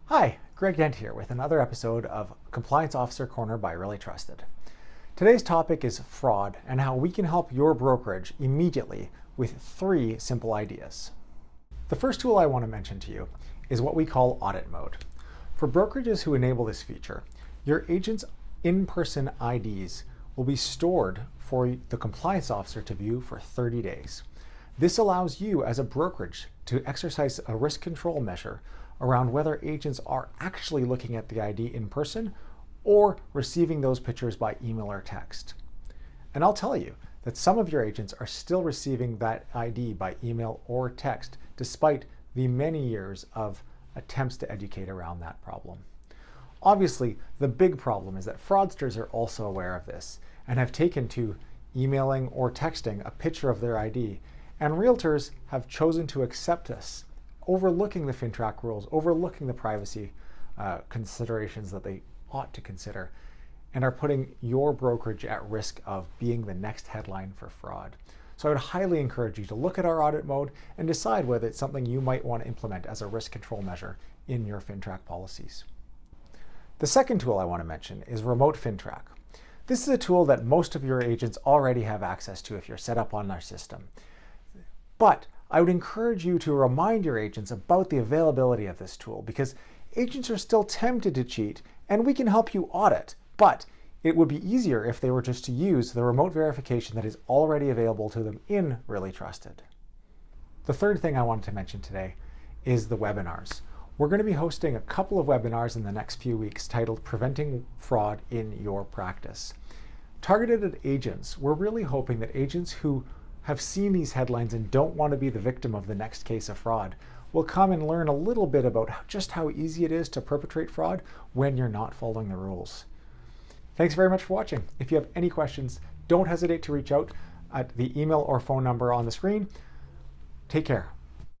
Hi, Greg Dent here with another episode of Compliance Officer Corner by Really Trusted. Today's topic is fraud and how we can help your brokerage immediately with 3 simple ideas. The first tool I want to mention to you is what we call audit mode. For brokerages who enable this feature, your agent's in-person IDs will be stored for the compliance officer to view for 30 days. This allows you as a brokerage to exercise a risk control measure around whether agents are actually looking at the ID in person or receiving those pictures by email or text. And I'll tell you that some of your agents are still receiving that ID by email or text despite the many years of attempts to educate around that problem. Obviously, the big problem is that fraudsters are also aware of this and have taken to emailing or texting a picture of their ID, and realtors have chosen to accept this, overlooking the FINTRAC rules, overlooking the privacy considerations that they ought to consider, and are putting your brokerage at risk of being the next headline for fraud. So I would highly encourage you to look at our audit mode and decide whether it's something you might want to implement as a risk control measure in your FINTRAC policies. The second tool I want to mention is Remote FINTRAC. This is a tool that most of your agents already have access to if you're set up on our system. But I would encourage you to remind your agents about the availability of this tool, because agents are still tempted to cheat and we can help you audit, but it would be easier if they were just to use the remote verification that is already available to them in Really Trusted. The third thing I wanted to mention today is the webinars. We're going to be hosting a couple of webinars in the next few weeks titled Preventing Fraud in Your Practice. Targeted at agents, we're really hoping that agents who have seen these headlines and don't want to be the victim of the next case of fraud will come and learn a little bit about just how easy it is to perpetrate fraud when you're not following the rules. Thanks very much for watching. If you have any questions, don't hesitate to reach out at the email or phone number on the screen. Take care.